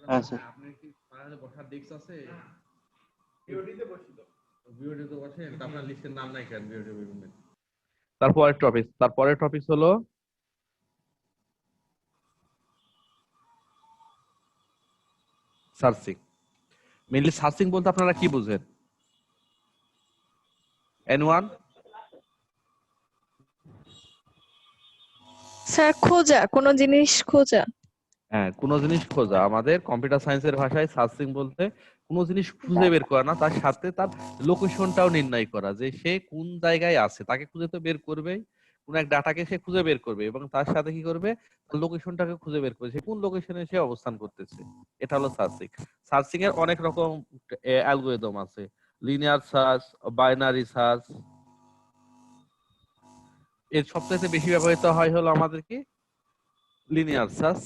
হ্যাঁ স্যার। আপনার কি পাহাড়ে বসার ডিস্ক আছে? বিওডিতে বসিত। বিওডিতে বসেন, তা আপনার লিস্টের নাম নাই কেন বিওডি বিভিন্ন? তারপরের টপিক হলো সার্চিং। মেইনলি সার্চিং বলতে আপনারা কি বুঝেন? এনওয়ান? স্যার খোঁজা, কোনো জিনিস খোঁজা। হ্যাঁ, কোনো জিনিস খোঁজা। আমাদের কম্পিউটার সায়েন্সের ভাষায় সার্চিং বলতে কোনো জিনিস খুঁজে বের করা না, তার সাথে তার লোকেশনটাও নির্ণয় করা, যে সে কোন জায়গায় আছে তাকে খুঁজে তো বের করবেই, কোন এক ডাটাকে সে খুঁজে বের করবে এবং তার সাথে কি করবে, তার লোকেশনটাকে খুঁজে বের করবে, সে কোন লোকেশনে সে অবস্থান করতেছে। এটা হলো সার্চিং। সার্চিং এর অনেক রকম অ্যালগরিদম আছে, লিনিয়ার সার্চ, বাইনারি সার্চ। এর সবচেয়ে বেশি ব্যবহৃত হয় হলো আমাদের কি লিনিয়ার সার্চ।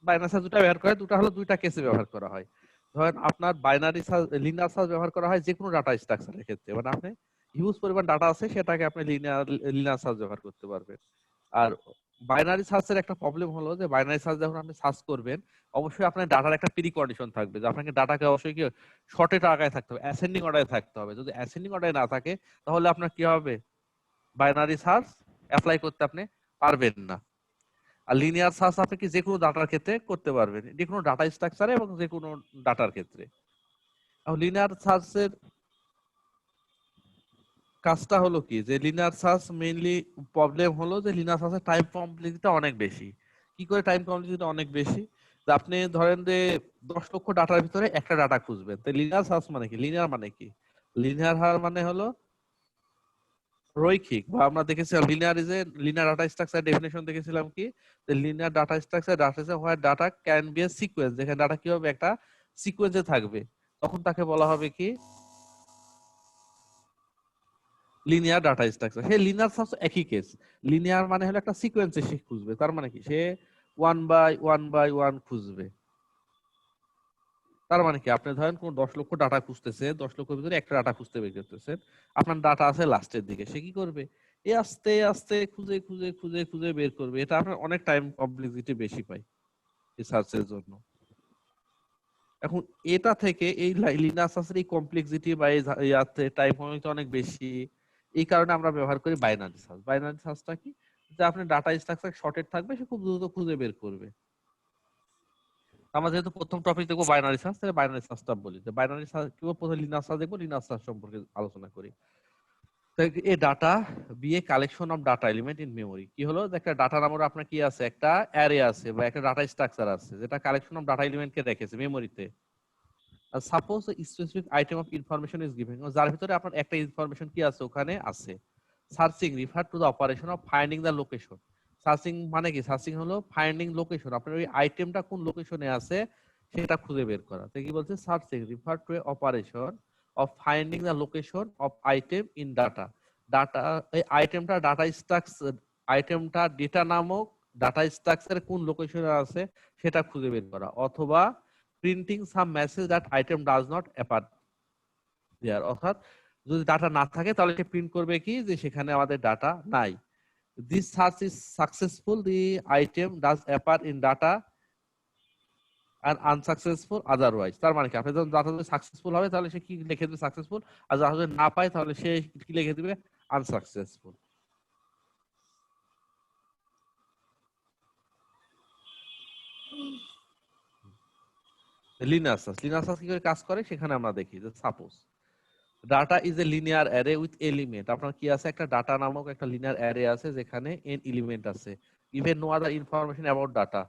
বাইনারি সার্চ দুটা ব্যবহার করে, দুটা হলো দুইটা কেসে ব্যবহার করা হয়। ধরেন আপনার বাইনারি সার্চ, লিনিয়ার সার্চ ব্যবহার করা হয় যে কোনো ডাটা স্ট্রাকচারের ক্ষেত্রে, মানে আপনি হিউজ পরিমাণ ডাটা আছে সেটাকে আপনি লিনিয়ার সার্চ ব্যবহার করতে পারবেন। আর বাইনারি সার্চের একটা প্রবলেম হলো যে বাইনারি সার্চ যখন আপনি সার্চ করবেন, অবশ্যই আপনার ডাটার একটা প্রি কন্ডিশন থাকবে, যে আপনাকে ডাটাকে অবশ্যই কি শর্টেড আকারে থাকতে হবে, অ্যাসেন্ডিং অর্ডারে থাকতে হবে। যদি অ্যাসেন্ডিং অর্ডারে না থাকে তাহলে আপনার কি হবে, বাইনারি সার্চ অ্যাপ্লাই করতে আপনি পারবেন না। আর লিনিয়ার সার্চ আপনি কি যে কোনো ডাটার ক্ষেত্রে করতে পারবেন, যে কোনো ডাটা স্ট্রাকচারে এবং যে কোনো ডাটার ক্ষেত্রে। এখন লিনিয়ার সার্চের কাজটা হলো কি, যে লিনিয়ার সার্চ মেইনলি প্রবলেম হলো যে লিনিয়ার সার্চের টাইম কমপ্লেক্সিটিটা অনেক বেশি। কি করে টাইম কমপ্লেক্সিটি অনেক বেশি? যে আপনি ধরেন যে 10 লক্ষ ডাটার ভিতরে একটা ডাটা খুঁজবেন, তো লিনিয়ার সার্চ মানে কি, লিনিয়ার মানে কি, লিনিয়ার হার মানে হলো রৈখিক। বা আমরা দেখেছিলাম linear is a linear data structure definition দেখেছিলাম কি, যে linear data structure data is where data can B A sequence, যেখানে ডাটা কি হবে, একটা সিকোয়েন্সে থাকবে, তখন তাকে বলা হবে কি লিনিয়ার ডাটা স্ট্রাকচার। সে লিনিয়ার সার্চ একই কেস। লিনিয়ার মানে হলো একটা সিকোয়েন্সে সে খুঁজবে, তার মানে কি সে one by one by one খুঁজবে। তার মানে কি আপনি ধরেন কোন 10 লক্ষ ডাটা খুঁজতেছে, 10 লক্ষের ভিতরে একটা ডাটা খুঁজতে বের করতেছেন, আপনার ডাটা আছে লাস্টের দিকে, সে কি করবে, এই আস্তে আস্তে খুঁজে খুঁজে খুঁজে খুঁজে বের করবে। এটা আপনার অনেক টাইম কমপ্লেক্সিটি বেশি পাই এই সার্চের জন্য। এখন এটা থেকে এই লিনাস সার্চের এই কমপ্লেক্সিটি বা এই ইয়াতে টাইম কমপ্লেক্সিটি অনেক বেশি, এই কারণে আমরা ব্যবহার করি বাইনারি সার্চ। বাইনারি সার্চটা কি, যে আপনি ডাটা স্ট্রাকচার শর্টেড থাকবে, সে খুব দ্রুত খুঁজে বের করবে। আমরা যেহেতু প্রথম টপিক দেখবো বাইনারি সার্চ, তাহলে বাইনারি সার্চটা বলি। যে বাইনারি সার্চ কি, প্রথমে লিনাস সার্চ দেখবো, লিনাস সার্চ সম্পর্কে আলোচনা করি। এই data be a collection of data element in memory. কি হলো, যে একটা ডাটা নামের আপনার কি আছে, একটা অ্যারে আছে বা একটা ডাটা স্ট্রাকচার আছে, যেটা কালেকশন অফ ডাটা এলিমেন্টকে রেখেছে মেমোরিতে। Suppose specific item of information is given, যার ভিতরে আপনার একটা ইনফরমেশন কি আছে ওখানে আছে। Searching refer to the operation of finding the location. Searching মানে কি, সার্চিং হলো ফাইন্ডিং লোকেশন, আপনার ওই আইটেমটা কোন লোকেশনে আছে সেটা খুঁজে বের করা। তো কি বলছে, searching refer to a operation of finding the location of item in data. Data, এই আইটেমটা ডাটা স্ট্রাকচার, আইটেমটা ডেটা নামক ডাটা স্ট্রাকচারে কোন লোকেশনে আছে সেটা খুঁজে বের করা, অথবা printing some message that item does not appear there. অর্থাৎ যদি ডাটা না থাকে তাহলে সে প্রিন্ট করবে কি, যে সেখানে আমাদের ডাটা নাই। This search is successful, the item does appear in data আর আনসাকসেসফুল আদারওয়াইজ। তার মানে কি, আপনি যখন ডাটা যদি সাকসেসফুল হবে তাহলে সে কি লিখে দেবে, সাকসেসফুল। আর যারা যদি না পায় তাহলে সে কি লিখে দিবে, unsuccessful. Linear search, linear search কি করে কাজ করে সেখানে আমরা দেখি। যে suppose data is a linear array with element, আপনার কি আছে, একটা ডাটা নামক একটা লিনিয়ার অ্যারে আছে যেখানে n এলিমেন্ট আছে, even no other information about data.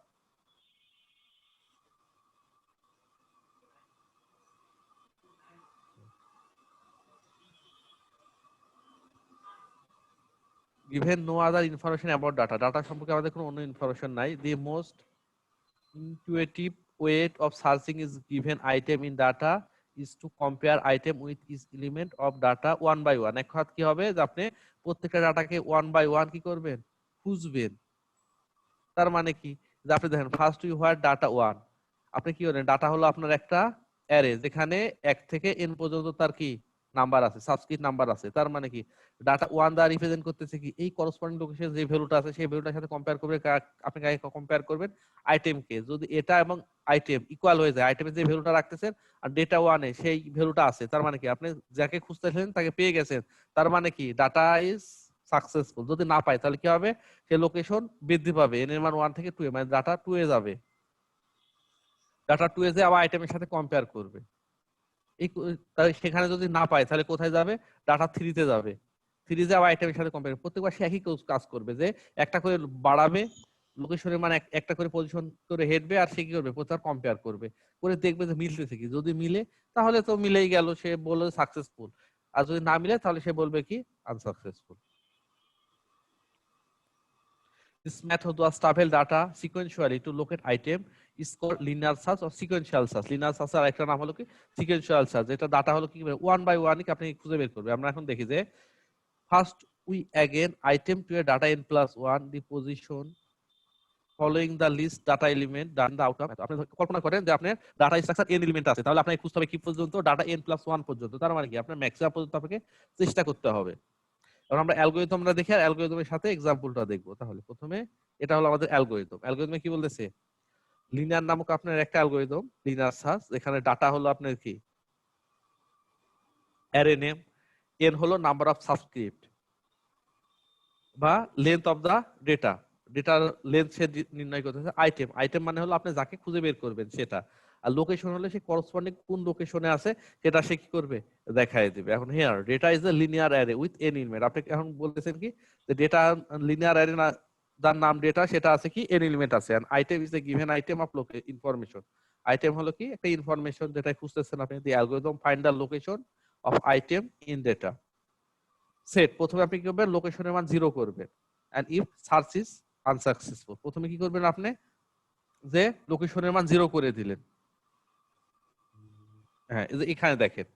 given no other information about data, data সম্পর্কে আমাদের কোনো অন্য ইনফরমেশন নাই। the most intuitive way of searching is given item in data is to compare item with each element of data one by one। এক হাত কি হবে, যে আপনি প্রত্যেকটা ডাটাকে ওয়ান বাই ওয়ান কি করবেন, খুঁজবেন। তার মানে কি, যে আপনি দেখেন first you where data one, আপনি কি করেন, ডাটা হলো আপনার একটা অ্যারে যেখানে 1 থেকে n পর্যন্ত তার কি নাম্বার আছে, সাবস্ক্রিপ্ট নাম্বার আছে। তার মানে কি, ডাটা ওয়ান দ্বারা রিপ্রেজেন্ট করতেছে কি, এই করসপন্ডিং লোকেশন যে ভ্যালুটা আছে সেই ভ্যালুটার সাথে কম্পেয়ার করবে, আপনি কাকে কম্পেয়ার করবেন, আইটেম কে। যদি এটা এবং আইটেম ইকুয়াল হয়ে যায়, আইটেমে যে ভ্যালুটা রাখতেছেন আর ডেটা 1 এ সেই ভ্যালুটা আছে, তার মানে কি আপনি যাকে খুঁজতেছেন তাকে পেয়ে গেছেন, তার মানে কি ডাটা ইজ সাকসেসফুল। যদি না পায় তাহলে কি হবে, সে লোকেশন বৃদ্ধি পাবে, n এর মান 1 থেকে 2 এ, মানে ডাটা 2 এ যাবে, ডাটা 2 এ যে আবার আইটেমের সাথে কম্পেয়ার করবে। তাই সেখানে যদি না পায় তাহলে কোথায় যাবে, ডাটা 3 তে যাবে, 3 তে আবার আইটেমের সাথে কম্পেয়ার, প্রত্যেকবার সে একই কাজ করবে যে একটা করে বাড়াবে লোকেশনের মানে একটা করে পজিশন করে হেঁটবে, আর সে কি করবে প্রত্যেকবার কম্পেয়ার করবে, করে দেখবে যে মিলতেছে কি, যদি মিলে তাহলে তো মিলেই গেল, সে বলবে সাকসেসফুল, আর যদি না মিলে তাহলে সে বলবে কি unsuccessful. This method was travel data sequentially to locate item is called linear search or sequential search. Linear search এর একটা নাম হলো কি sequential search। এটা ডাটা হলো কি ওয়ান বাই ওয়ান আপনি খুঁজে বের করবে। আমরা এখন দেখি যে first we again item to a data n plus 1 the position following the list data element done the outcome। আপনি কল্পনা করেন যে আপনার ডাটা স্ট্রাকচার n এলিমেন্ট আছে, তাহলে আপনাকে খুঁজতে হবে কি পর্যন্ত, ডাটা n plus 1 পর্যন্ত, তার মানে কি আপনার ম্যাক্সিমাম পর্যন্ত আপনাকে চেষ্টা করতে হবে। এখন আমরা অ্যালগরিদমটা দেখি আর অ্যালগরিদমের সাথে এক্সাম্পলটা দেখব। তাহলে প্রথমে এটা হলো আমাদের অ্যালগরিদম। অ্যালগরিদমে কি বলতেছে, লিনিয়ার নামক আপনার একটা অ্যালগরিদম, লিনিয়ার সার্চ, এখানে ডাটা হলো আপনার কি অ্যারে নেম, এন হলো নাম্বার অফ সাবস্ক্রিপ্ট বা লেন্থ অফ দা ডেটা, ডেটার লেন্থ সে নির্ণয় করতেছে, আইটেম, আইটেম মানে হলো আপনি যাকে খুঁজে বের করবেন সেটা, আর লোকেশন হলে সে করসপন্ডিং কোন লোকেশনে আছে সেটা সে কি করবে দেখায় দিবে। এখন here data is a linear array with an element, আপনি এখন বলতেছেন কি যে ডেটা লিনিয়ার অ্যারে না, যার নাম ডেটা সেটা আছে কি এন এলিমেন্ট আছে, and item is a given item of information, item হলো কি একটা ইনফরমেশন যেটা খুঁজতেছেন আপনি, the algorithm find the location of item in data set. প্রথমে আপনি কি করবেন, লোকেশনের মান 0 করবেন, and if search is unsuccessful, প্রথমে কি করবেন আপনি যে লোকেশনের মান 0 করে দিলেন। হ্যাঁ, এই যে এখানে দেখেন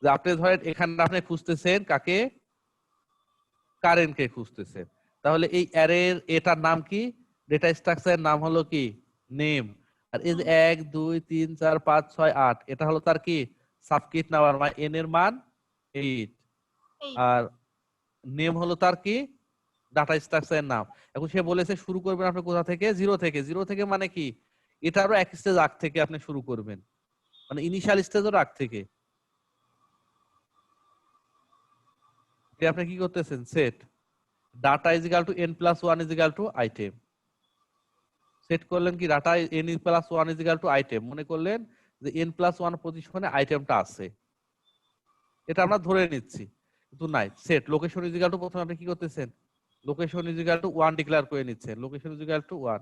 যে আপনি ধরেন এখানে আপনি খুঁজতেছেন কাকে, কারেন্ট কে খুঁজতেছেন, তাহলে এই অ্যারের এটার নাম কি, ডেটা স্ট্রাকচারের নাম হলো কি নেম, আর এই যে 1 2 3 4 5 6 8 এটা হলো তার কি সাবকিট নাম্বার, মানে এন এর মান 8, আর নেম হলো তার কি ডাটা স্ট্রাকচারের নাম। এখন সে বলেছে শুরু করবেন আপনি কোথা থেকে, 0 থেকে, 0 থেকে মানে কি এটারও এক স্টেজ আগ থেকে আপনি শুরু করবেন, মানে ইনিশিয়াল স্টেজের আগ থেকে। আপনি কি করতেছেন, set data is equal two n plus 1 is equal two item, set করলেন কি data n plus 1 is equal two item, মনে করলেন যে n প্লাস 1 পজিশনে আইটেমটা আছে, এটা আমরা ধরে নিচ্ছি কিন্তু নাই। Set location is equal two, প্রথমে আপনি কি করতেছেন location is equal two 1 declare করে নিচ্ছেন, লোকেশন ইজ ইকুয়াল টু 1,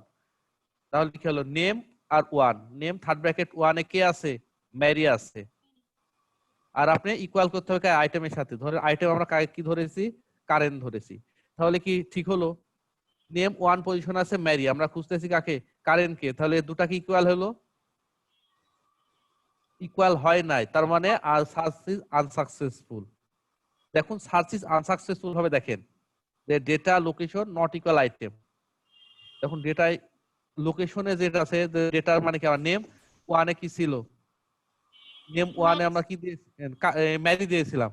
তাহলে কি হলো নেম আর 1, নেম থার্ড ব্র্যাকেট 1 এ কে আছে, ম্যারি আছে, আর আপনি ইকুয়াল করতে হবে আইটেমের সাথে, ধরে আইটেম আমরা কি ধরেছি, কারেন্ট ধরেছি, তাহলে কি ঠিক হলো, নেম 1 পজিশন আছে ম্যারি, আমরা খুঁজতেছি কাকে, কারেন্ট কে, তাহলে দুটা কি ইকুয়াল হলো, ইকুয়াল হয় নাই, তার মানে সার্চ ইজ আনসাকসেসফুল। দেখুন সার্চ ইজ আনসাকসেসফুল হবে, দেখেন যে data location not equal item, দেখুন ডেটায় লোকেশনে যেটা আছে ডেটার মানে কি, আমার নেম 1 এ কি ছিল, নেম 1 এ আমরা কি দিয়েছি, ম্যারি দিয়েছিলাম,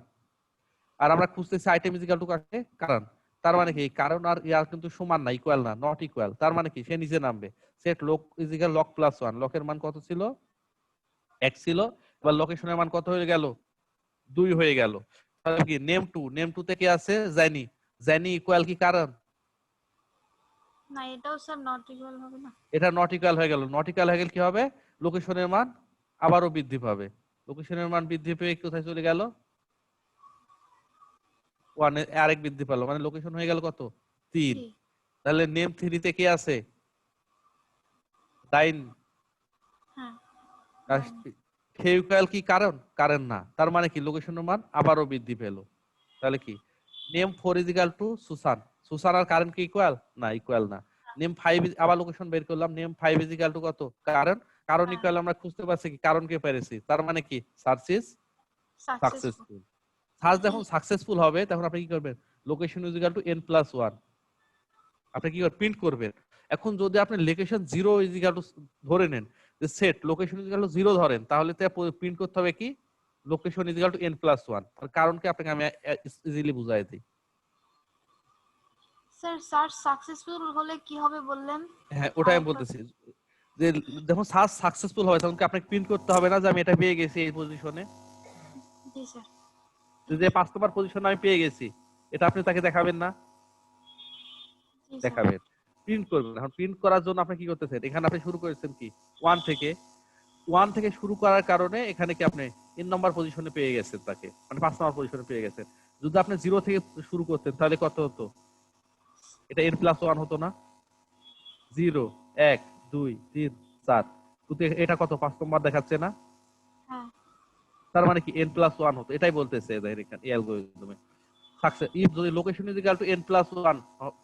আর আমরা খুঁজতেছি আইটেম ইজ ইকুয়াল টু কাকে, কারণ, তার মানে কি কারণ আর ইয়ার কিন্তু সমান না, ইকুয়াল না, নট ইকুয়াল, তার মানে কি সে নিচে নামবে, set lock is equal lock plus 1, লকের মান কত ছিল 1 ছিল, এবার লোকেশনের মান কত হয়ে গেল 2 হয়ে গেল, তাহলে কি নেম 2, নেম 2 তে কি আছে জানি, জানি ইকুয়াল কি কারণ, না এটাও স্যার নট ইকুয়াল হবে না, এটা নট ইকুয়াল হয়ে গেল, নট ইকুয়াল হয়ে গেলে কি হবে লোকেশনের মান আবারও বৃদ্ধি পাবে, লোকেশনের মান বৃদ্ধি পেয়ে কোথায় চলে গেল 1 এ আরেক বৃদ্ধি পেল, মানে লোকেশন হয়ে গেল কত 3, তাহলে নেম 3 তে কি আছে 9, হ্যাঁ আর সে ইকুয়াল কি কারণ, কারণ না, তার মানে কি লোকেশনের মান আবারও বৃদ্ধি পেল, তাহলে কি name 4 is equal to Susan, Susan আর কারণ কি ইকুয়াল না, ইকুয়াল না, নেম 5 আবার লোকেশন বের করলাম, নেম 5 ইজ ইকুয়াল টু কত কারণ, কারণ ইকুয়াল আমরা খুঁজতে পারছি কি কারণকে পেরেছি, তার মানে কি search is successful. Successful. Search যখন সাকসেসফুল হবে তখন আপনি কি করবেন, location is equal two n plus 1 আপনি কি প্রিন্ট করবেন। এখন যদি আপনি লোকেশন 0 ইজ ইকুয়াল টু ধরে নেন, যে set location is equal two 0 ধরেন, তাহলে তো প্রিন্ট করতে হবে কি location is equal two n plus 1, আর কারণকে আপনাকে আমি ইজিলি বুঝাই দিই। স্যার সার্চ সাকসেসফুল হলে কি হবে বললেন, হ্যাঁ ওটাই আমি বলতেছি, যে যখন সার্চ সাকসেসফুল হবে তখন কি আপনাকে প্রিন্ট করতে হবে না যে আমি এটা পেয়ে গেছি এই পজিশনে? জি স্যার। যে 5 নম্বর পজিশনে আমি পেয়ে গেছি, এটা আপনি তাকে দেখাবেন না? জি স্যার। দেখাবেন, প্রিন্ট করবেন। এখন প্রিন্ট করার জন্য আপনি কি করতেছেন, এখানে আপনি শুরু করেছেন কি 1 থেকে, 1 থেকে শুরু করার কারণে এখানে কি আপনি n নম্বর পজিশনে পেয়ে গেছেন তাকে, মানে 5 নম্বর পজিশনে পেয়ে গেছেন। যদি আপনি 0 থেকে শুরু করতেন তাহলে কত হতো? এটা n+1 হতো না? 0 1 2 3 4, কিন্তু এটা কত 5 নম্বর দেখাচ্ছে না? হ্যাঁ। তার মানে কি n+1 হতো, এটাই বলতেছে দেখেন এখানে এই অ্যালগরিদমে। সাকসেস ইফ যদি location is equal two n+1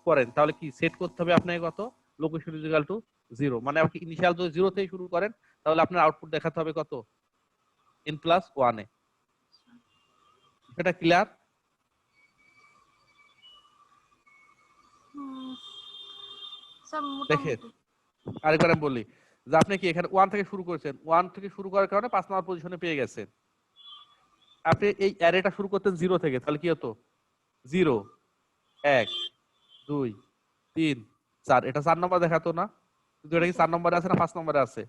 করেন তাহলে কি সেট করতে হবে আপনাকে কত? লোকেশন ইজ ইকুয়াল টু 0, মানে আপনি ইনিশিয়াল যদি 0 থেকে শুরু করেন তাহলে আপনার আউটপুট দেখাতে হবে কত? n+1 এ। এটা ক্লিয়ার? স্যার দেখেন মোটামুটি। আরেকবার আমি বলি যে আপনি কি এখানে 1 থেকে শুরু করেছেন, 1 থেকে শুরু করার কারণে 5 নম্বর পজিশনে পেয়ে গেছেন। আপনি এই অ্যারেটা শুরু করতেন 0 থেকে, তাহলে কি হতো? 0 1 2 3 4, এটা 4 নম্বর দেখাতো না? কিন্তু এটা কি 4 নম্বরে আছে না 5 নম্বরে আছে?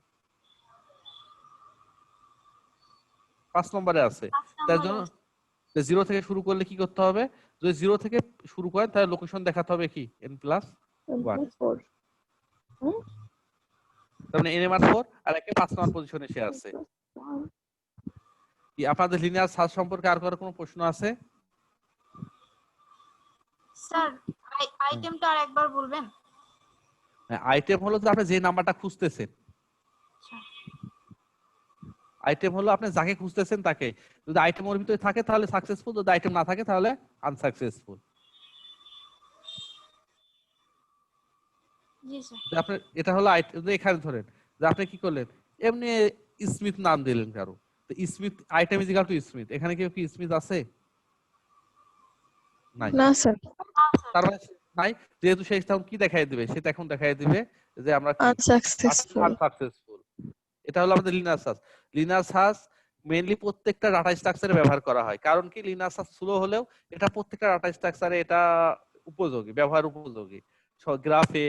5 নম্বরে আছে। 5 তার নম্বরে জন্য আছে। 0 থেকে শুরু করলে কি করতে হবে? যদি 0 থেকে শুরু করেন তাহলে লোকেশন দেখাতে হবে কি n+1, n+4 তার মানে n=4 আর একে 5 নম্বর পজিশনে সে আছে। কি আপনাদের লিনিয়ার সার্চ সম্পর্কে আর কোনো প্রশ্ন আছে? স্যার আইটেমটা আর একবার বলবেন? আইটেম হলো যে আপনি যে নাম্বারটা খুঁজতেছেন, আচ্ছা। আইটেম হলো আপনি যাকে খুঁজতেছেন তাকে। যদি আইটেম ওর ভিতরে থাকে তাহলে সাকসেসফুল, যদি আইটেম না থাকে তাহলে আনসাকসেসফুল। জি স্যার। আপনার এটা হলো আইটেম। এখানে ধরেন যে আপনি কি করলেন, এমনি স্মিথ নাম দিলেন কারো, তো Smith item is equal two Smith, এখানে কেউ কি স্মিথ আছে? নাই। না স্যার তার মানে নাই, যেহেতু সে তখন কি দেখাই দিবে, সে তখন দেখাই দিবে যে আমরা কি আনসাকসেসফুল আনসাকসেসফুল। এটা হলো আমাদের linear search. Linear search mainly প্রত্যেকটা ডাটা স্ট্রাকচারে ব্যবহার করা হয়, কারণ কি লিনিয়ার সার্চ স্লো হলেও এটা প্রত্যেকটা ডাটা স্ট্রাকচারে এটা উপযোগী, ব্যবহার উপযোগী, গ্রাফে,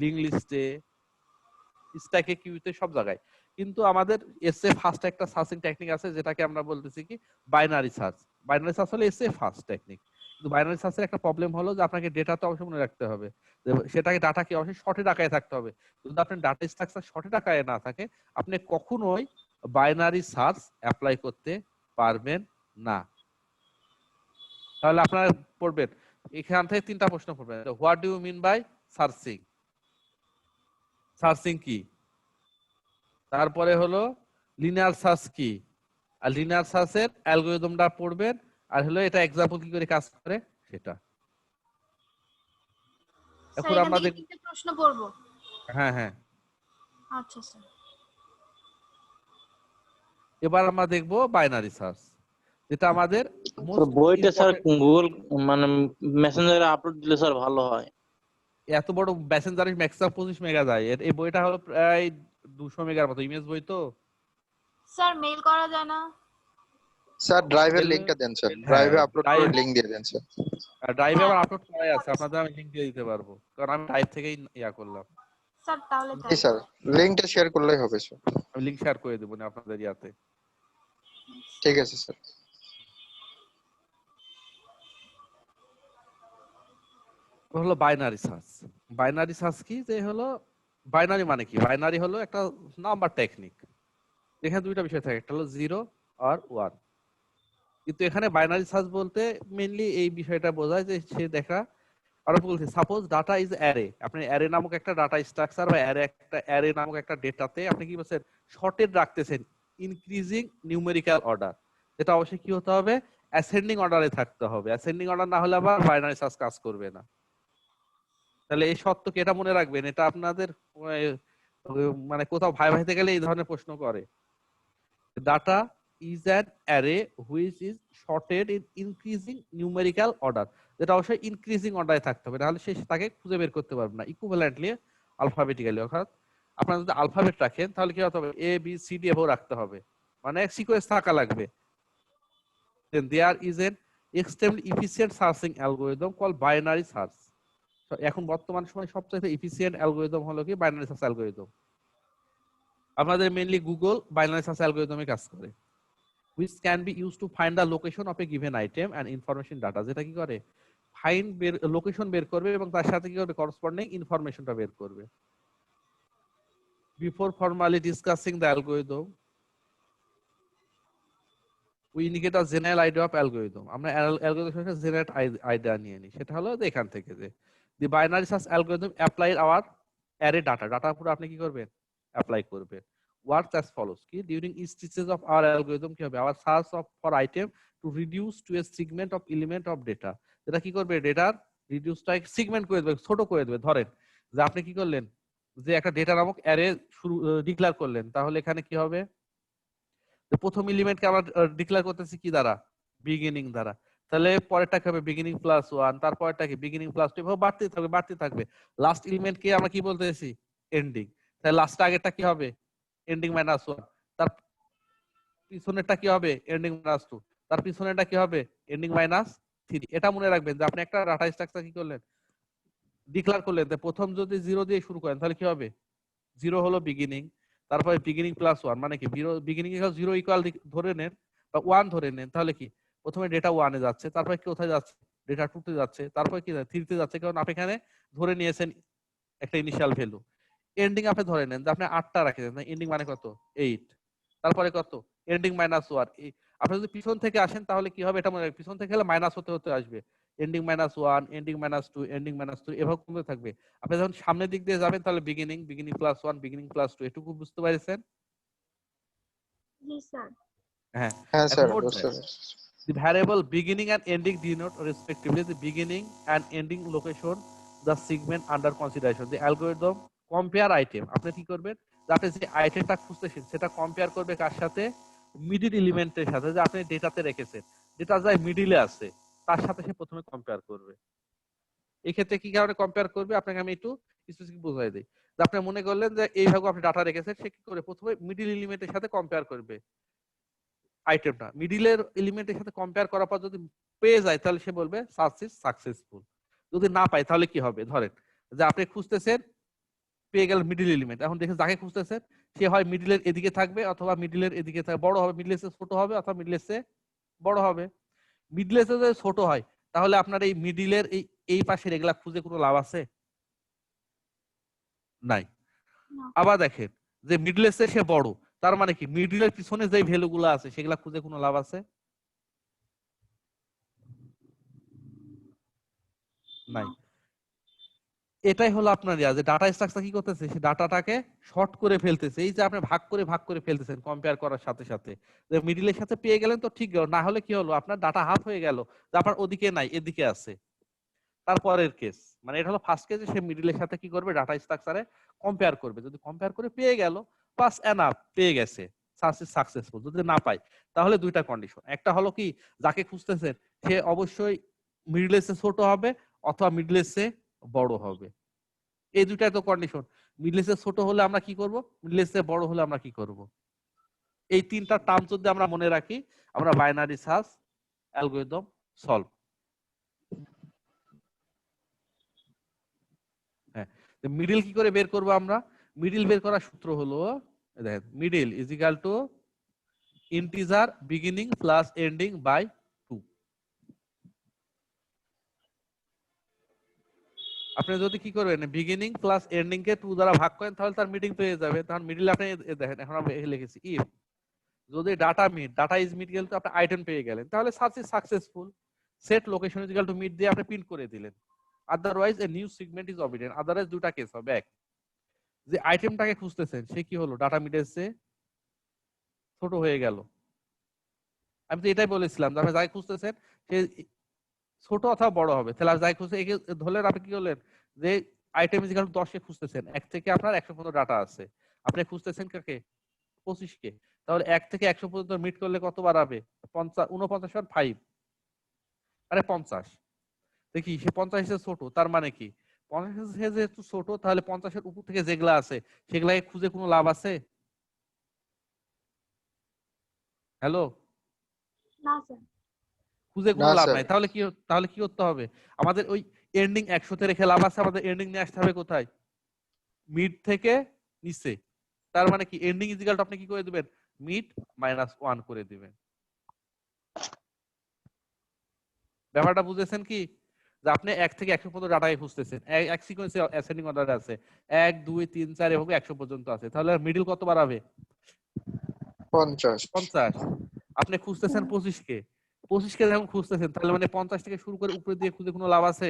লিঙ্ক লিস্টে, স্ট্যাকে, কিউতে, সব জায়গায়। কিন্তু আমাদের এসএ ফার্স্ট একটা সার্চিং টেকনিক আছে যেটাকে আমরা বলতেছি কি বাইনারি সার্চ। বাইনারি সার্চ হলো এসএ ফার্স্ট টেকনিক। কিন্তু বাইনারি সার্চের একটা প্রবলেম হলো যে আপনাকে ডেটা তো অবশ্যই মনে রাখতে হবে, সেটাকে ডাটাকে অবশ্যই সঠিক আকারে থাকতে হবে। যদি আপনার ডাটা স্ট্রাকচার সঠিক আকারে না থাকে আপনি কখনোই বাইনারি সার্চ অ্যাপ্লাই করতে পারবেন না। তাহলে আপনারা পড়বেন এখান থেকে 3টা প্রশ্ন পড়বেন। What do you mean by searching? Searching কি? তারপরে হলো লিনিয়ার সার্চ কি, আর লিনিয়ার সার্চের অ্যালগরিদমটা পড়বেন, আর হলো এটা এক্সাম্পল কি করে কাজ করে সেটা। স্যার এখন এখান আমরা থেকে 3টে প্রশ্ন পড়ব? হ্যাঁ হ্যাঁ, আচ্ছা স্যার। এবার আমরা দেখব বাইনারি সার্চ, যেটা আমাদের মোস্ট বইটা স্যার ইম্পর্টেন্ট। গুগল মানে মেসেঞ্জারে আপলোড দিলে স্যার ভালো হয়। এত বড় মেসেঞ্জারে ম্যাক্সিমাম 25 মেগা যায়, এই বইটা হলো প্রায় 200 মেগার মতো ইমেজ বই তো। স্যার মেইল করা যায় না? স্যার ড্রাইভের লিংকটা দেন স্যার, হ্যাঁ, ড্রাইভে আপলোড করে ড্রাইভ, লিংক দিয়ে দেন স্যার। ড্রাইভে হ্যাঁ, আবার আপলোড করাই আছে, আপনাদের আমি লিংক দিয়ে দিতে পারবো, কারণ আমি ড্রাইভ থেকেই ইয়া করলাম। স্যার তাহলে জি তাই। স্যার, লিংকটা শেয়ার করলেই হবে স্যার। আমি লিংক শেয়ার করে দেবো না আপনাদের ইয়াতে। ঠিক আছে স্যার। হলো বাইনারি সার্চ। বাইনারি সার্চ কি, যে হলো বাইনারি মানে কি, বাইনারি হলো একটা নাম্বার টেকনিক, এখানে দুইটা বিষয় থাকে, একটা হলো 0 আর 1। কিন্তু এখানে বাইনারি সার্চ বলতে মেইনলি এই বিষয়টা বোঝায় যে সে দেখা, আমরা বলছি সাপোজ ডাটা ইজ অ্যারে, আপনি অ্যারে নামক একটা ডাটা স্ট্রাকচার বা অ্যারে নামক একটা ডেটাতে আপনি কি বলছেন শর্টেড রাখতেছেন ইনক্রিজিং নিউমেরিক্যাল অর্ডার, যেটা অবশ্যই কি হতে হবে, অ্যাসেন্ডিং অর্ডারে থাকতে হবে। অ্যাসেন্ডিং অর্ডার না হলে আবার বাইনারি সার্চ কাজ করবে না। তাহলে এই সত্যকে এটা মনে রাখবেন, এটা আপনাদের মানে কোথাও ভাই ভাইতে গেলে এই ধরনের প্রশ্ন করে। Data is an array which is sorted in increasing numerical order, যেটা অবশ্যই ইনক্রিজিং অর্ডারে থাকতে হবে, নাহলে সে তাকে খুঁজে বের করতে পারবে না ইকুইভ্যালেন্টলি আলফাবেটিক্যালি। অর্থাৎ আপনারা যদি আলফাবেট রাখেন তাহলে কি হতে হবে, এ বি সি ডি এভাবে রাখতে হবে, মানে সিকোয়েন্স থাকা লাগবে। Then there is an extremely efficient searching algorithm call binary search. এখন বর্তমান সময়ে সবচেয়ে এফিসিয়েন্ট অ্যালগরিদম হলো কি বাইনারি সার্চ অ্যালগরিদম। আমাদের মেইনলি গুগল বাইনারি সার্চ অ্যালগরিদমে কাজ করে, which can be used to find the location of a given item and information data, যেটা কি করে ফাইন্ড লোকেশন বের করবে এবং তার সাথে কি করবে করসপন্ডিং ইনফরমেশনটা বের করবে। Before formally discussing the algorithm, we indicate a general idea of algorithm. আমরা অ্যালগরিদম সম্পর্কে জেনারেল আইডিয়া নিয়ে নিই, সেটা হলো যে এখান থেকে যে the binary search algorithm apply our array data পুরো আপনি কি করবেন অ্যাপ্লাই করবেন। Works as follows কি during each stages of our algorithm কি হবে our search of for item to reduce to a segment of element of data, যেটা কি করবে ডেটার রিডিউসটা সেগমেন্ট করে দেবে, ছোট করে দেবে। ধরেন যে আপনি কি করলেন যে একটা ডেটা নামক অ্যারে শুরু ডিক্লেয়ার করলেন, তাহলে এখানে কি হবে প্রথম এলিমেন্টকে আমরা ডিক্লেয়ার করতেছি কি দ্বারা বিগিনিং দ্বারা, তাহলে পরেরটা কি হবে বিগিনিং প্লাস 1, তারপরটা কি বিগিনিং প্লাস 2, এভাবে বাড়তে থাকবে। লাস্ট এলিমেন্টকে আমরা কি বলতেছি এন্ডিং, তাহলে লাস্ট আগেরটা কি হবে এন্ডিং মাইনাস 1, তার পিছনেরটা কি হবে এন্ডিং মাইনাস 2, তার পিছনেরটা কি হবে এন্ডিং মাইনাস 3। এটা মনে রাখবেন যে আপনি একটা ডাটা স্ট্রাকচার কি করলেন ডিক্লেয়ার করলেন, প্রথম যদি 0 দিয়ে শুরু করেন তাহলে কি হবে 0 হলো বিগিনিং, তারপরে বিগিনিং প্লাস 1 মানে কি বিগিনিং এ 0 ইকুয়াল ধরে নেন বা 1 ধরে নেন, তাহলে কি প্রথমে ডেটা 1 এ যাচ্ছে, তারপরে কি কোথায় যাচ্ছে ডেটা 2 তে যাচ্ছে, তারপরে কি 3 তে যাচ্ছে, কারণ আপনি এখানে ধরে নিয়েছেন একটা ইনিশিয়াল ভ্যালু। এন্ডিং আপনি ধরে নেন যে আপনি 8টা রাখেন, এন্ডিং মানে কত 8, তারপরে কত এন্ডিং মাইনাস 1। আপনি যদি পিছন থেকে আসেন তাহলে কি হবে এটা মনে রাখবেন, পিছন থেকে গেলে মাইনাস হতে আসবে, ending minus 1, ending minus 2, ending minus 2 এভাবে কমতে থাকবে। আপনি যখন সামনের দিক দিয়ে যাবেন তাহলে বিগিনিং প্লাস 1, বিগিনিং প্লাস 2, এটুকু বুঝতে পারছেন? জি স্যার। হ্যাঁ হ্যাঁ স্যার এখন বুঝতে পেরেছি। the variable beginning and ending denote respectively the beginning and ending location the segment under consideration. The algorithm compare item, আপনি কি করবেন যাতে যে আইটেমটা খুঁজতেছেন সেটা কম্পেয়ার করবে কার সাথে মিডল এলিমেন্টের সাথে, যে আপনি ডেটাতে রেখেছেন ডেটা যায় মিডলে আছে তার সাথে সে প্রথমে কম্পেয়ার করবে। এই ক্ষেত্রে কি কারণে কম্পেয়ার করবে আপনাকে আমি একটু স্পেসিফিক বোঝাই দেই। যে আপনি মনে করলেন যে এইভাবে আপনি ডাটা রেখেছেন, সে কি করে প্রথমে মিডল এলিমেন্টের সাথে কম্পেয়ার করবে আইটেমটা, মিডিলের এলিমেন্টের সাথে কম্পেয়ার করার পর যদি পেয়ে যায় তাহলে সে বলবে সার্চ ইজ সাকসেসফুল। যদি না পায় তাহলে কি হবে, ধরেন যে আপনি খুঁজতেছেন পেয়ে গেল মিডিল এলিমেন্ট, এখন দেখে যাকে খুঁজতেছেন সে হয় মিডিলের এদিকে থাকবে অথবা মিডিলের এদিকে থাকবে, বড় হবে মিডলের চেয়ে ছোট হবে অথবা মিডলের চেয়ে বড় হবে। মিডলের চেয়ে যদি ছোট হয় তাহলে আপনার এই মিডিলের এই পাশের এগুলা খুঁজে কোনো লাভ আছে নাই। আবার দেখেন যে মিডলের চেয়ে সে বড়, তার মানে কি মিডলের পিছনে যে ভ্যালু গুলো আছে সেগুলা খুঁজে কোনো লাভ আছে নাই। এটাই হলো আপনার যে ডাটা স্ট্রাকচার কি করতেছে সে ডাটাটাকে শর্ট করে ফেলতেছে, এই যে আপনি ভাগ করে ফেলতেছেন কম্পেয়ার করার সাথে সাথে। যে মিডলের সাথে পেয়ে গেলেন তো ঠিক গেল, না হলে কি হলো আপনার ডাটা হাফ হয়ে গেল, যে আপনার ওদিকে নাই এদিকে আছে। তারপরের কেস মানে এটা হলো ফার্স্ট কেসে সে মিডলের সাথে কি করবে ডাটা স্ট্রাকচারে কম্পেয়ার করবে, যদি কম্পেয়ার করে পেয়ে গেল পাস এনাফ পেয়ে গেছে সার্চ ইজ সাকসেসফুল। যদি না পায় তাহলে দুইটা কন্ডিশন, একটা হলো কি যাকে খুঁজতেছেন সে অবশ্যই মিডলের চেয়ে ছোট হবে অথবা মিডলের চেয়ে বড় হবে, এই দুইটাই তো কন্ডিশন। মিডলের চেয়ে ছোট হলে আমরা কি করব, মিডলের চেয়ে বড় হলে আমরা কি করব, এই তিনটা টার্ম যদি আমরা মনে রাখি আমরা বাইনারি সার্চ অ্যালগরিদম সলভ। হ্যাঁ, মিডল কি করে বের করব আমরা, মিডল বের করার সূত্র হলো দেখেন middle is equal to integer beginning plus ending by 2। আপনি যদি কি করবেন বিগিনিং প্লাস এন্ডিং কে 2 দ্বারা ভাগ করেন তাহলে তার মিডিং পেয়ে যাবে। তখন মিডল আপনি দেখেন এখন আমি লিখেছি ইফ যদি ডাটা ইজ মিড গেল তো আপনি আইটেম পেয়ে গেলেন তাহলে search is successful. Set location is equal to mid দিয়ে আপনি প্রিন্ট করে দিলেন, otherwise a new segment is obtained. Otherwise দুটো কেস হবে, এক যে আইটেমটাকে খুঁজতেছেন সে কি হলো ডাটা মিডের চেয়ে ছোট হয়ে গেল। আমি তো এটাই বলেছিলাম যে আপনি যাই খুঁজতেছেন সে ছোট অথবা বড় হবে, তাহলে যাই খুঁজতে ধরলেন আপনি কি করলেন যে আইটেম ইজ ইকুয়াল টু 10 কে খুঁজতেছেন, 1 থেকে আপনার 100 পর্যন্ত ডাটা আছে, আপনি খুঁজতেছেন কাকে 25 কে, তাহলে 1 থেকে 100 পর্যন্ত মিট করলে কত বাড়াবে 49 আর 5 আরে 50। দেখি সে 50 এর ছোট, তার মানে কি 50 এর যেহেতু ছোট তাহলে 50 এর উপর থেকে যেগুলা আছে সেগুলাই খুঁজে কোনো লাভ আছে? হ্যালো, না স্যার। খুঁজে কোনো না লাভ স্যার। নাই। তাহলে কি করতে হবে আমাদের ওই এন্ডিং 100 তে রেখে লাভ আছে, আমাদের এন্ডিং নিয়ে আসতে হবে কোথায় মিড থেকে নিচে। তার মানে কি এন্ডিং ইজ ইকুয়াল টু আপনি কি করে দিবেন মিড মাইনাস 1 করে দিবেন। ব্যাপারটা বুঝেছেন কি যে আপনি 1 থেকে 100 পর্যন্ত ডাটাকে খুঁজতেছেন, এক সিকোয়েন্সে অ্যাসেন্ডিং অর্ডারে আছে, 1 2 3 4 এভাবে 100 পর্যন্ত আছে, তাহলে মিডল কত বাড়াবে 50 50। আপনি খুঁজতেছেন 25 কে, 25 কে যখন খুঁজতেছেন তাহলে মানে 50 থেকে শুরু করে উপরে দিয়ে খুঁজে কোনো লাভ আছে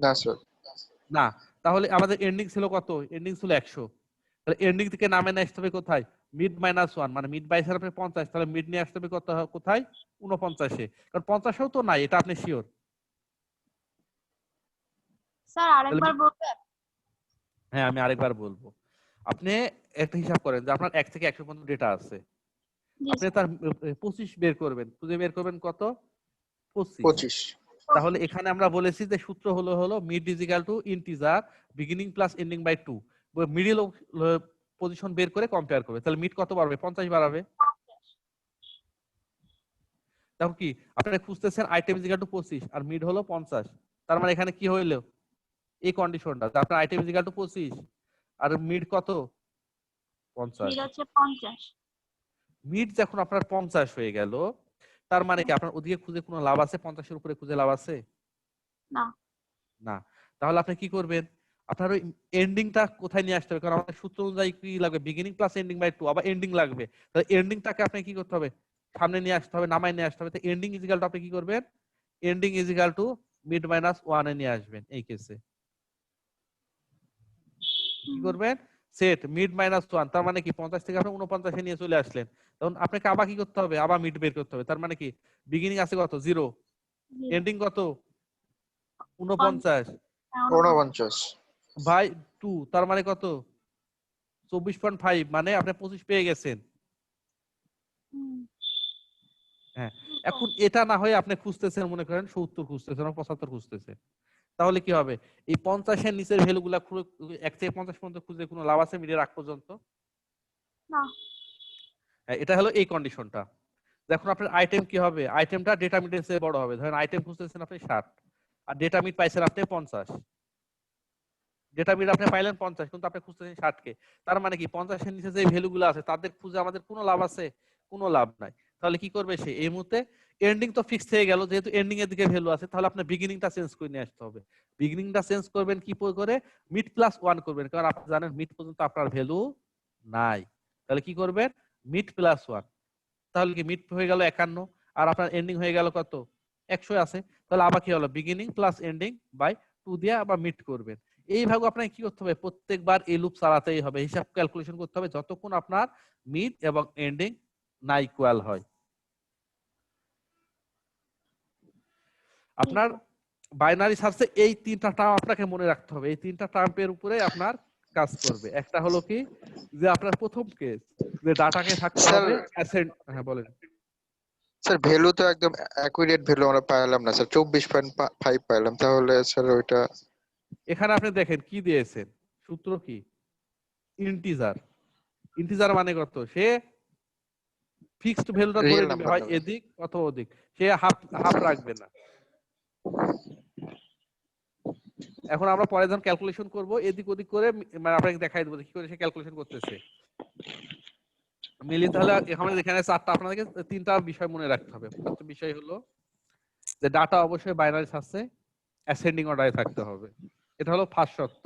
না স্যার। না। তাহলে আমাদের এন্ডিং ছিল কত, এন্ডিং ছিল 100, তাহলে এন্ডিং থেকে নামে নিয়ে আসতে হবে কোথায় মিড মাইনাস 1, মানে মিড বাই আপনি 50, তাহলে মিড নিয়ে আসতে হবে কত কোথায় 49 এ, কারণ 50এও তো নাই, এটা আপনি শিওর। স্যার আরেকবার বলবেন? হ্যাঁ আমি আরেকবার বলবো। আপনি একটা হিসাব করেন যে আপনার 1 থেকে 100 পর্যন্ত ডেটা আছে, জি আপনি তার 25 বের করবেন, খুঁজে বের করবেন কত 25। 25 তাহলে এখানে আমরা বলেছি যে সূত্র হলো mid is equal to integer beginning plus ending by 2, middle position বের করে কম্পেয়ার করবে, তাহলে মিড কত বাড়বে 50 বাড়াবে। তখন কি আপনি খুঁজতেছেন আইটেম ইজ ইকুয়াল টু 25 আর মিড হলো 50, তার মানে এখানে কি হইলো এই কন্ডিশনটা যে আপনার আইটেম ইজ ইকুয়াল টু 25 আর মিড কত 50। মিড হচ্ছে 50। মিড যখন আপনার 50 হয়ে গেল, তার মানে কি আপনার ওদিকে খুঁজে কোনো লাভ আছে, 50 এর উপরে খুঁজে লাভ আছে না না। তাহলে আপনি কি করবেন, আপনার ওই এন্ডিংটা কোথায় নিয়ে আসতে হবে, কারণ আমাদের সূত্র অনুযায়ী কি লাগবে বিগিনিং প্লাস এন্ডিং বাই 2, আবার এন্ডিং লাগবে, তাহলে এন্ডিংটাকে আপনি কি করতে হবে সামনে নিয়ে আসতে হবে, নামায় নিয়ে আসতে হবে। তো এন্ডিং ইজ ইকুয়াল টু আপনি কি করবেন ending is equal to mid minus 1 এ নিয়ে আসবেন। এই কেসে কি করবেন সেট মিড মাইনাস 1, তার মানে কি 50 থেকে আপনি 49 এ নিয়ে চলে আসলেন, তখন আপনাকে আবার কি করতে হবে আবার মিড বের করতে হবে, তার মানে কি বিগিনিং আছে কত 0, এন্ডিং কত 49 49 বাই 2, তার মানে কত 24.5, মানে আপনি 25 পেয়ে গেছেন। হ্যাঁ এখন এটা না হয়ে আপনি খুঁজতেছেন মনে করেন 70 খুঁজতেছেন বা 75 খুঁজতেছেন, তাহলে কি হবে এই 50 এর নিচের ভ্যালুগুলা 1 থেকে 50 পর্যন্ত খুঁজে কোনো লাভ আছে মিডের আগ পর্যন্ত না। এটা হলো এই কন্ডিশনটা। এখন আপনার আইটেম কি হবে, আইটেমটা ডেটা মিডের চেয়ে বড় হবে, ধরেন আইটেম খুঁজতেছেন আপনি 60 আর ডেটা মিড পাইছেন আপনি 50, ডেটা মিড আপনি পাইলেন 50 কিন্তু আপনি খুঁজতেছেন 60 কে, তার মানে কি 50 এর নিচে যে ভ্যালুগুলো আছে তাদের খুঁজে আমাদের কোনো লাভ আছে, কোনো লাভ নাই। তাহলে কি করবে সে এই মুহূর্তে এন্ডিং তো ফিক্সড হয়ে গেল, যেহেতু এন্ডিং এর দিকে ভ্যালু আছে তাহলে আপনার বিগিনিংটা চেঞ্জ করে নিয়ে আসতে হবে। বিগিনিংটা চেঞ্জ করবেন কি করে মিড প্লাস 1 করবেন, কারণ আপনি জানেন মিড পর্যন্ত আপনার ভ্যালু নাই, তাহলে কি করবেন মিড প্লাস 1, তাহলে কি মিড হয়ে গেল 51 আর আপনার এন্ডিং হয়ে গেল কত 100 আছে, তাহলে আবার কি হলো বিগিনিং প্লাস এন্ডিং বাই 2 দিয়ে আবার মিড করবেন। এইভাবে আপনাকে কি করতে হবে প্রত্যেকবার এই লুপ চালাতেই হবে, হিসাব ক্যালকুলেশন করতে হবে যতক্ষণ আপনার মিড এবং এন্ডিং না ইকুয়াল হয়। আপনার বাইনারি সার্চে এই তিনটা টার্ম আপনাকে মনে রাখতে হবে, এই তিনটা টার্মের উপরে আপনার কাজ করবে। একটা হলো কি যে আপনার প্রথম কেস যে ডাটাকে থাকতে হবে অ্যাসেন্ড। হ্যাঁ বলেন স্যার। ভ্যালু তো একদম অ্যাকুরেট ভ্যালু আমরা পাইলাম না স্যার, 24.5 পাইলাম, তাহলে স্যার ওইটা এখানে আপনি দেখেন কি দিয়েছেন সূত্র কি ইন্টিজার, ইন্টিজার মানে কত সে ফিক্সড ভ্যালুটা ধরে রিয়েল নেবে নাম্বার হয় এদিক অথবা ওদিক, সে হাফ হাফ রাখবে না। এখন আমরা পরে যখন ক্যালকুলেশন করব এদিক ওদিক করে মানে আপনাকে দেখাই দেবো কি করে সে ক্যালকুলেশন করতেছে মিলিয়ে। তাহলে এখানে এখানে চারটা আপনাদেরকে তিনটা বিষয় মনে রাখতে হবে। প্রথম বিষয় হলো যে ডাটা অবশ্যই বাইনারি সার্চে অ্যাসেন্ডিং অর্ডারে থাকতে হবে, এটা হলো ফার্স্ট শর্ত।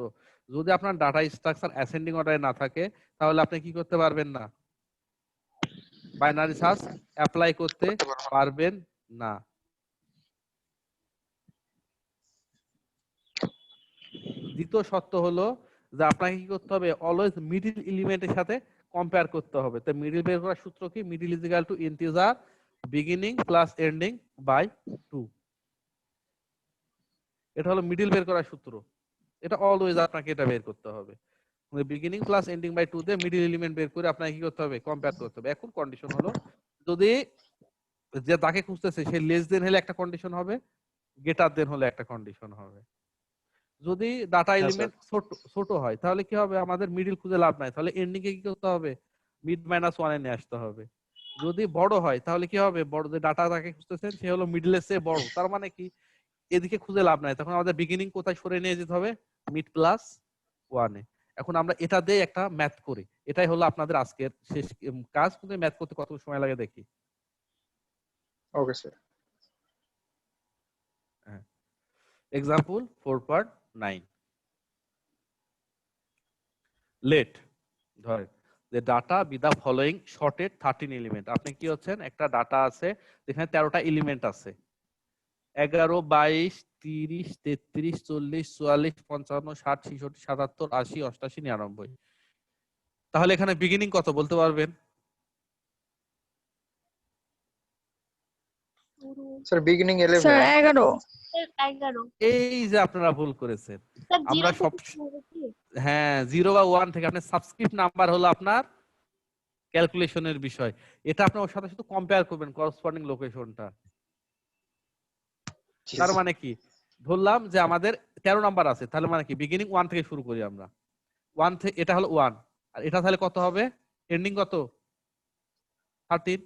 যদি আপনার ডাটা স্ট্রাকচার অ্যাসেন্ডিং অর্ডারে না থাকে তাহলে আপনি কি করতে পারবেন না, বাইনারি সার্চ অ্যাপ্লাই করতে পারবেন না। দ্বিতীয় শর্ত হলো যে আপনাকে কি করতে হবে অলওয়েজ মিডল এলিমেন্টের সাথে কম্পেয়ার করতে হবে। তো মিডল বের করার সূত্র কি middle is equal to integer beginning plus ending by 2, এটা হলো মিডল বের করার সূত্র, এটা অলওয়েজ আপনাকে এটা বের করতে হবে। বিগিনিং প্লাস এন্ডিং বাই 2 দিয়ে মিডল এলিমেন্ট বের করে আপনাকে কি করতে হবে কম্পেয়ার করতে হবে। এখন কন্ডিশন হলো যদি যে তাকে খুঁজতেছে সে লেস দেন হলে একটা কন্ডিশন হবে, গ্রেটার দেন হলে একটা কন্ডিশন হবে। যদি ডাটা এলিমেন্ট ছোট হয় তাহলে কি হবে আমাদের মিডল খুঁজে লাভ নাই, তাহলে এন্ডিং এ কি করতে হবে মিড মাইনাস 1 এ নিয়ে আসতে হবে। যদি বড় হয় তাহলে কি হবে বড় যে ডাটা তাকে খুঁজতেছেন সে হলো মিডলের চেয়ে বড়, তার মানে কি এদিকে খুঁজে লাভ নাই, তখন আমাদের বিগিনিং কোথায় সরে নিয়ে যেতে হবে মিড প্লাস 1 এ। এখন আমরা এটা দিয়ে একটা ম্যাথ করি, এটাই হলো আপনাদের আজকের শেষ কাজ। কিন্তু ম্যাথ করতে কত সময় লাগে দেখি। Okay sir. এক্সাম্পল 4.9 লেট ধরেন যে data be the following sorted 13 element. আপনি কি হচ্ছেন, একটা ডাটা আছে যেখানে 13টা এলিমেন্ট আছে, 11, 22, 30, 33, 40, 44, 55, 60, 66, 77, 80, 88, 99। তাহলে এখানে বিগিনিং কত বলতে পারবেন? Sir beginning sir 11। 11। 11 এই যে আপনারা ভুল করেছেন। স্যার আমরা 0 সব থেকে শুরু হবে কি? হ্যাঁ 0 বা 1 থেকে আপনার সাবস্ক্রিপ্ট নাম্বার হলো আপনার ক্যালকুলেশনের বিষয়। এটা আপনি ওর সাথে শুধু কম্পেয়ার করবেন করসপন্ডিং লোকেশনটা। জি তার স্যার। মানে কি, ধরলাম যে আমাদের 13 নাম্বার আছে, তাহলে মানে কি বিগিনিং 1 থেকে শুরু করি আমরা। 1 থেকে এটা হলো 1, আর এটা তাহলে কত হবে, এন্ডিং কত 13।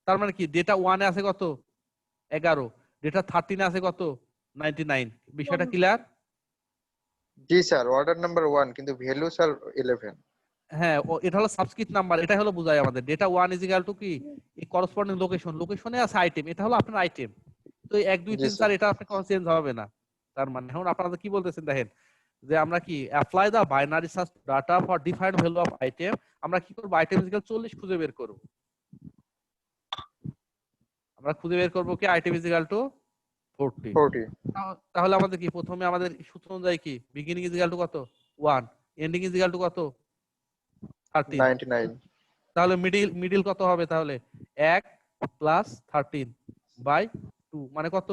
তার মানে কি ডেটা 1 এ আছে কত 11, ডেটা 13 এ আছে কত 99। বিষয়টা ক্লিয়ার? জি স্যার, অর্ডার নাম্বার 1 কিন্তু ভ্যালু স্যার 11। হ্যাঁ এটা হলো সাবস্ক্রিপ্ট নাম্বার, এটা হলো বোঝায় আমাদের ডেটা 1 ইজ ইকুয়াল টু কি এই করসপন্ডিং লোকেশন, লোকেশনে আছে আইটেম, এটা হলো আপনার আইটেম। তো 1 2 জি 3 স্যার। 4 এটা আপনার কোনো চেঞ্জ হবে না। তার মানে এখন আপনারা কি বলতেছেন দেখেন, যে আমরা কি apply the binary search data for defined value of item. আমরা কি করব, আইটেম ইজ ইকুয়াল 40 খুঁজে বের করব। আমরা খুঁজে বের করব কি আইটেম ইজ ইকুয়াল টু 40। 40। তাহলে আমাদের কি প্রথমে আমাদের সূত্র অনুযায়ী কি বিগিনিং ইজ ইকুয়াল টু কত 1, এন্ডিং ইজ ইকুয়াল টু কত 13। 99। তাহলে মিডিল কত হবে, তাহলে 1 প্লাস 13 বাই 2 মানে কত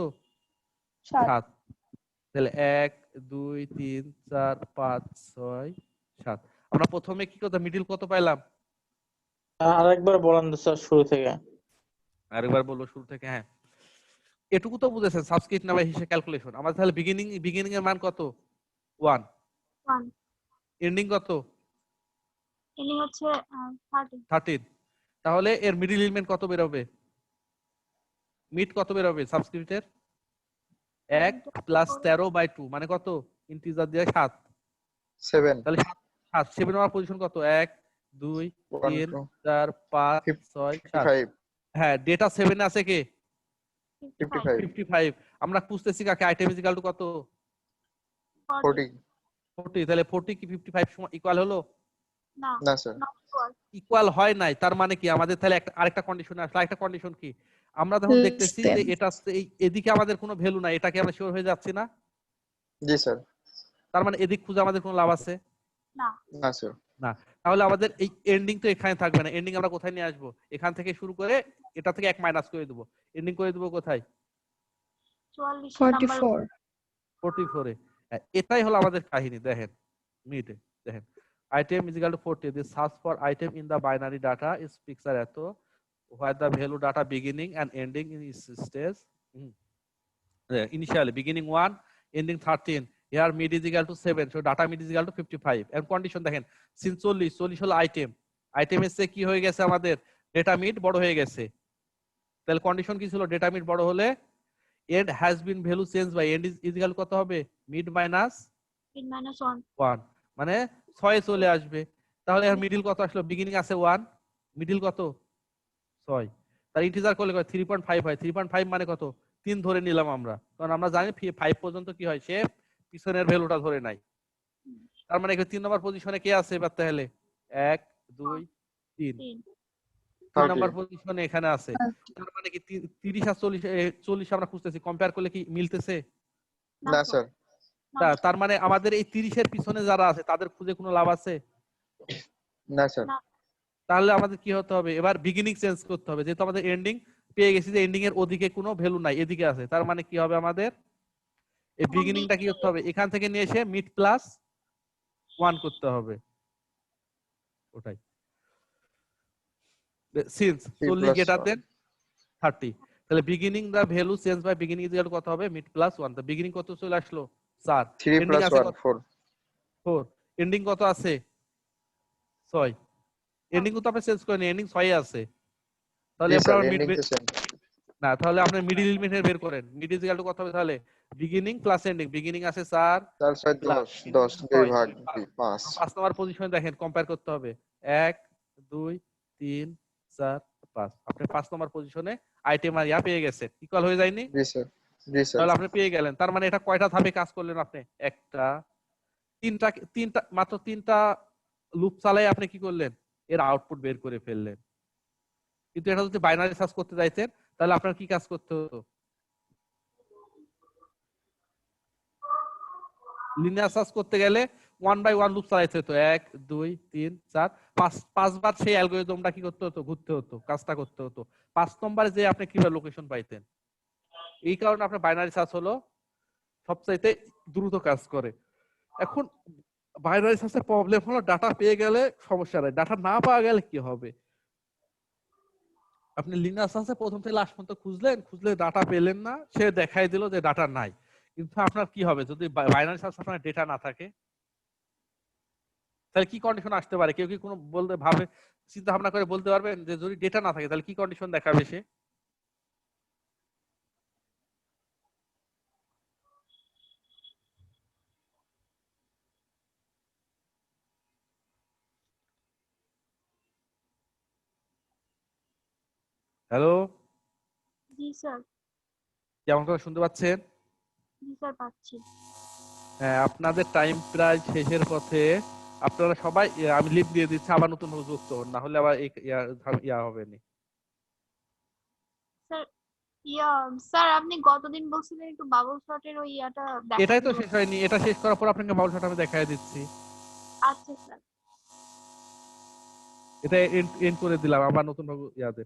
7। তাহলে 1 2 3 4 5 6 7। আমরা প্রথমে কি করতে মিডিল কত পাইলাম, আরেকবার বলেন তো স্যার শুরু থেকে। আরেকবার বলবো শুরু থেকে। হ্যাঁ এটুকু তো বুঝেছেন সাবস্ক্রিপ্ট নাম্বার হিসেবে ক্যালকুলেশন। আমাদের তাহলে বিগিনিং এর মান কত 1, 1 এন্ডিং কত ইনি হচ্ছে 30 13। তাহলে এর মিডিল এলিমেন্ট কত বের হবে, মিড কত বের হবে সাবস্ক্রিপ্টের 1 প্লাস 13 বাই 2 মানে কত ইন্টিজার দিয়ে 7। 7। তাহলে 7 7 নম্বর পজিশন কত 1 2 1 3 2 4 5 6 7। 55। হ্যাঁ ডেটা 7 এ আছে কে 55। 55। আমরা খুঁজতেছি কাকে আইটেম ইজ ইকুয়াল টু কত 40। 40। তাহলে 40 কি 55 সমান ইকুয়াল হলো, না না স্যার। ইকুয়াল হয় নাই। তার মানে কি আমাদের তাহলে আরেকটা কন্ডিশন আসলে, আরেকটা কন্ডিশন কি, আমরা যখন দেখতেছি যে এটা এদিকে আমাদের কোনো ভ্যালু নাই, এটাকে আমরা শিওর হয়ে যাচ্ছি না। জি স্যার। তার মানে এদিক খুঁজে আমাদের কোনো লাভ আছে না না স্যার। না। তাহলে আমাদের এই এন্ডিং তো এখানে থাকবে না, এন্ডিং আমরা কোথায় নিয়ে আসবো, এখান থেকে শুরু করে এটা থেকে 1 মাইনাস করে দেবো, এন্ডিং করে দেবো কোথায় 44 নাম্বার 44 44 এ। এটাই হলো আমাদের কাহিনী। দেখেন মিডে দেখেন item is equal to 40, the search for item in the binary data is picture eto where the value data beginning and ending in its stage initially beginning 1 ending 13, here mid is equal to 7, so data mid is equal to 55 and condition দেখেন since 40 হলো item এর চেয়ে কি হয়ে গেছে আমাদের data mid বড় হয়ে গেছে। তাহলে কন্ডিশন কি ছিল, ডেটা মিড বড় হলে end has been value changed by end is equal কত হবে mid minus -1 মানে 6 চলে আসবে। তাহলে আর মিডল কত আসলো, বিগিনিং আছে 1, মিডল কত 6, তার ইন্টিজার করলে কত 3.5 হয়। 3.5 মানে কত 3 ধরে নিলাম আমরা, কারণ আমরা জানি 5 পর্যন্ত কি হয় সে পিছনের ভ্যালুটা ধরে নাই। তার মানে 3 নম্বর পজিশনে কে আছে এবার, তাহলে 1 2 3 3 নম্বর পজিশনে এখানে আছে। তার মানে কি 30 আর 40 আমরা খুঁজতেছি, কম্পেয়ার করলে কি মিলতেছে না স্যার। তার মানে আমাদের এই 30 এর পিছনে যারা আছে তাদের খুঁজে কোনো লাভ আছে না স্যার। তাহলে আমাদের কি হতে হবে, এবার বিগিনিং চেঞ্জ করতে হবে, যেহেতু আমাদের এন্ডিং পেয়ে গেছি যে এন্ডিং এর ওদিকে কোনো ভ্যালু নাই এদিকে আছে। তার মানে কি হবে আমাদের এই বিগিনিংটা কি করতে হবে, এখান থেকে নিয়ে এসে মিড প্লাস 1 করতে হবে ওটাই। সিন্স 40 গ্রেটার দেন 30, তাহলে beginning the value change by beginning is equal কত হবে মিড প্লাস 1। তো বিগিনিং কত চলে আসলো 4, 3 এন্ডিং + আছে 1 4। 4, এন্ডিং কত আছে 6, এন্ডিং তো আপনি চেঞ্জ করেন, এন্ডিং 6 এ আছে। তাহলে জি এরপর স্যার, আমরা মিড এন্ডিং তো সেম। না, তাহলে আপনি মিডিল এলিমেন্টের বের করেন। মিড ইজ ইকুয়াল টু কত হবে তাহলে? Beginning plus ending. বিগিনিং আছে 4 4 6 প্লাস 10 10 2 6, ভাগ 5 5 নম্বর পজিশনে দেখেন, কম্পেয়ার করতে হবে 1 2 3 4 5। আপনি 5 নম্বর পজিশনে আইটেম আর ইয়া পেয়ে গেছেন, ইকুয়াল হয়ে যায়নি? জি স্যার জি স্যার তাহলে আপনি পেয়ে গেলেন। তার মানে এটা কয়টা ধাপে কাজ করলেন আপনি? একটা, তিনটা, মাত্র 3টা লুপ চালাই আপনি কি করলেন? এর আউটপুট বের করে ফেললেন। কিন্তু এটা যদি বাইনারি সার্চ করতে যাইতেন তাহলে আপনার কি কাজ করতে হতো? লিনিয়ার সার্চ করতে গেলে 1 বাই 1 লুপ চালাইতে হতো, 1 2 3 4 5 বার সেই অ্যালগরিদমটা কি করতে হতো? ঘুরতে হতো, কাজটা করতে হতো। 5 নম্বরে যে আপনি কিভাবে লোকেশন পাইতেন? এই কারণে আপনার বাইনারি সার্চ হলো সবচাইতে দ্রুত কাজ করে। এখন বাইনারি সার্চের প্রবলেম হলো ডাটা পেয়ে গেলে সমস্যা নাই, ডাটা না পাওয়া গেলে কি হবে? আপনি লিনার সার্চে প্রথম থেকে লাস্ট পর্যন্ত খুঁজলে ডাটা পেলেন না, সে দেখাই দিল যে ডাটা নাই। কিন্তু আপনার কি হবে যদি বাইনারি সার্চ আপনার ডেটা না থাকে? তাহলে কি কন্ডিশন আসতে পারে? কেউ কি কোনো বলতে ভাবে চিন্তা ভাবনা করে বলতে পারবেন যে যদি ডেটা না থাকে তাহলে কি কন্ডিশন দেখাবে সে? হ্যালো, জি স্যার। কেমন করে শুনতে পাচ্ছেন? জি স্যার, পাচ্ছি। হ্যাঁ, আপনাদের টাইম প্রায় শেষের পথে। আপনারা সবাই আমি লিভ দিয়ে দিচ্ছি, আবার নতুন ভাবে যুক্ত হন, না হলে আবার ইয়া হবে না। স্যার, স্যার আপনি গতদিন বলছিলেন একটু বাবল শটের ওই ইয়াটা এটাই তো দেখাতে শেষ হয়নি, এটা শেষ করার পর আপনাকে বাউল শট আমি দেখাই দিচ্ছি। আচ্ছা স্যার। এটা এন্ড করে দিলাম, আবার নতুন ভাবে ইয়াতে